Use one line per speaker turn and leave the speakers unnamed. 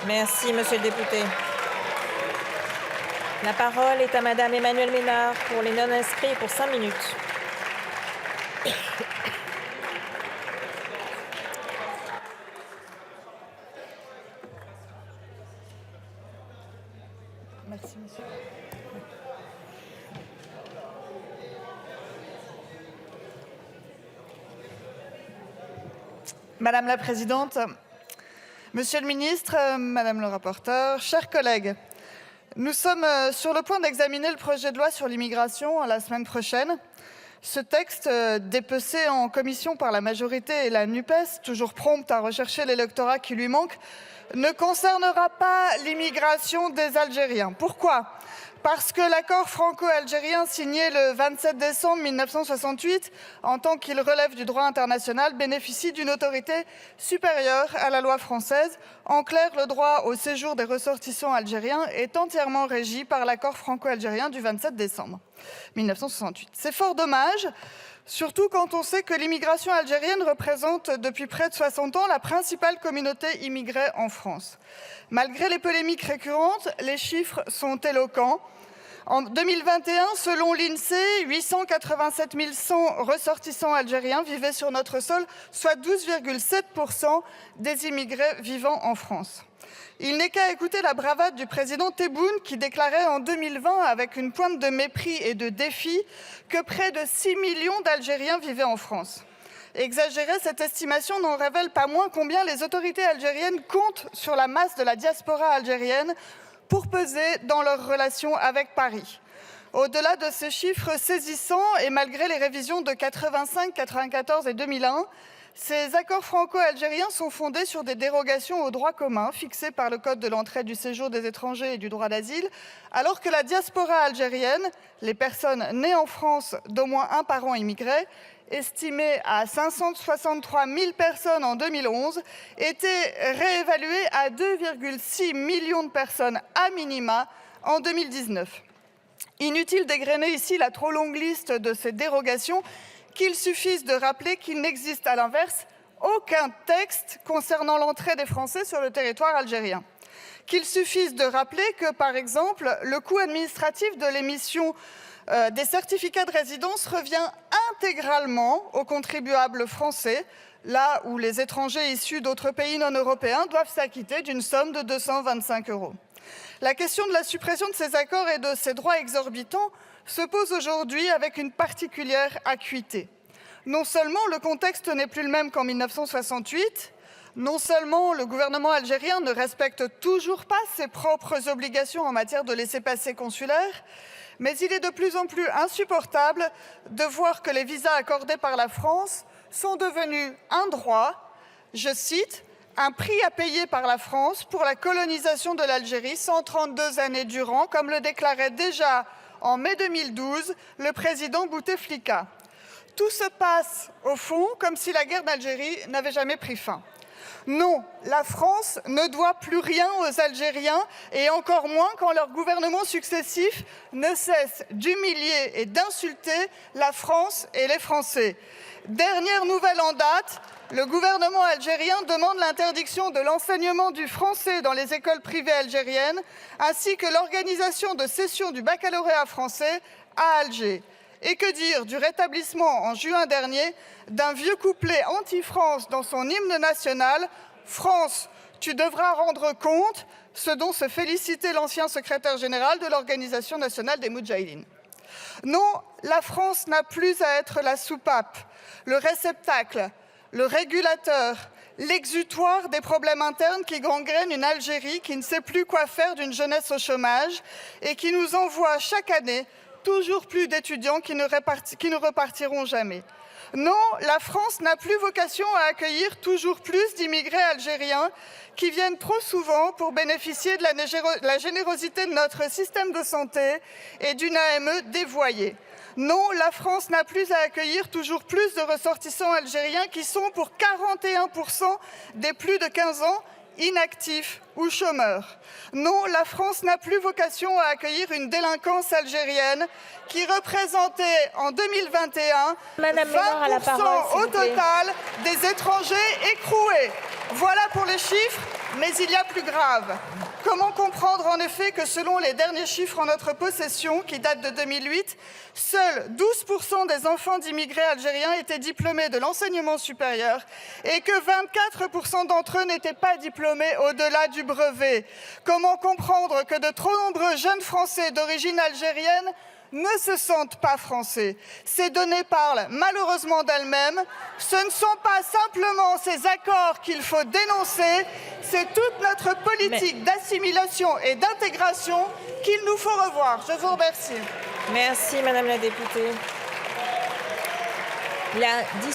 Merci, monsieur le député. La parole est à madame Emmanuelle Ménard pour les non-inscrits pour 5 minutes.
Merci, monsieur. Madame la présidente, monsieur le ministre, madame le rapporteur, chers collègues, nous sommes sur le point d'examiner le projet de loi sur l'immigration la semaine prochaine. Ce texte, dépecé en commission par la majorité et la NUPES, toujours prompte à rechercher l'électorat qui lui manque, ne concernera pas l'immigration des Algériens. Pourquoi ? Parce que l'accord franco-algérien signé le 27 décembre 1968, en tant qu'il relève du droit international, bénéficie d'une autorité supérieure à la loi française. En clair, le droit au séjour des ressortissants algériens est entièrement régi par l'accord franco-algérien du 27 décembre 1968. C'est fort dommage, surtout quand on sait que l'immigration algérienne représente depuis près de 60 ans la principale communauté immigrée en France. Malgré les polémiques récurrentes, les chiffres sont éloquents. En 2021, selon l'INSEE, 887 100 ressortissants algériens vivaient sur notre sol, soit 12,7% des immigrés vivant en France. Il n'est qu'à écouter la bravade du président Tebboune qui déclarait en 2020, avec une pointe de mépris et de défi, que près de 6 millions d'Algériens vivaient en France. Exagérer cette estimation n'en révèle pas moins combien les autorités algériennes comptent sur la masse de la diaspora algérienne pour peser dans leurs relations avec Paris. Au-delà de ces chiffres saisissants, et malgré les révisions de 85, 94 et 2001, ces accords franco-algériens sont fondés sur des dérogations au droit commun fixées par le Code de l'entrée, du séjour des étrangers et du droit d'asile, alors que la diaspora algérienne, les personnes nées en France d'au moins un parent immigré, estimée à 563 000 personnes en 2011, était réévaluée à 2,6 millions de personnes à minima en 2019. Inutile d'égrener ici la trop longue liste de ces dérogations, qu'il suffise de rappeler qu'il n'existe à l'inverse aucun texte concernant l'entrée des Français sur le territoire algérien. Qu'il suffise de rappeler que, par exemple, le coût administratif de l'émission des certificats de résidence revient intégralement aux contribuables français, là où les étrangers issus d'autres pays non européens doivent s'acquitter d'une somme de 225 €. La question de la suppression de ces accords et de ces droits exorbitants se pose aujourd'hui avec une particulière acuité. Non seulement le contexte n'est plus le même qu'en 1968, non seulement le gouvernement algérien ne respecte toujours pas ses propres obligations en matière de laissez-passer consulaires, mais il est de plus en plus insupportable de voir que les visas accordés par la France sont devenus un droit, je cite, « un prix à payer par la France pour la colonisation de l'Algérie 132 années durant », comme le déclarait déjà en mai 2012 le président Bouteflika. Tout se passe, au fond, comme si la guerre d'Algérie n'avait jamais pris fin. Non, la France ne doit plus rien aux Algériens, et encore moins quand leurs gouvernements successifs ne cessent d'humilier et d'insulter la France et les Français. Dernière nouvelle en date, le gouvernement algérien demande l'interdiction de l'enseignement du français dans les écoles privées algériennes, ainsi que l'organisation de sessions du baccalauréat français à Alger. Et que dire du rétablissement en juin dernier d'un vieux couplet anti-France dans son hymne national « France, tu devras rendre compte », ce dont se félicitait l'ancien secrétaire général de l'Organisation nationale des Moudjahidines. Non, la France n'a plus à être la soupape, le réceptacle, le régulateur, l'exutoire des problèmes internes qui gangrènent une Algérie qui ne sait plus quoi faire d'une jeunesse au chômage et qui nous envoie chaque année toujours plus d'étudiants qui ne repartiront jamais. Non, la France n'a plus vocation à accueillir toujours plus d'immigrés algériens qui viennent trop souvent pour bénéficier de la générosité de notre système de santé et d'une AME dévoyée. Non, la France n'a plus à accueillir toujours plus de ressortissants algériens qui sont pour 41% des plus de 15 ans inactifs ou chômeurs. Non, la France n'a plus vocation à accueillir une délinquance algérienne qui représentait en 2021 20% au total des étrangers écroués. Voilà pour les chiffres. Mais il y a plus grave. Comment comprendre en effet que selon les derniers chiffres en notre possession, qui datent de 2008, seuls 12% des enfants d'immigrés algériens étaient diplômés de l'enseignement supérieur et que 24% d'entre eux n'étaient pas diplômés au-delà du brevet? Comment comprendre que de trop nombreux jeunes Français d'origine algérienne ne se sentent pas français? Ces données parlent malheureusement d'elles-mêmes. Ce ne sont pas simplement ces accords qu'il faut dénoncer, c'est toute notre politique d'assimilation et d'intégration qu'il nous faut revoir. Je vous remercie.
Merci, Madame la députée.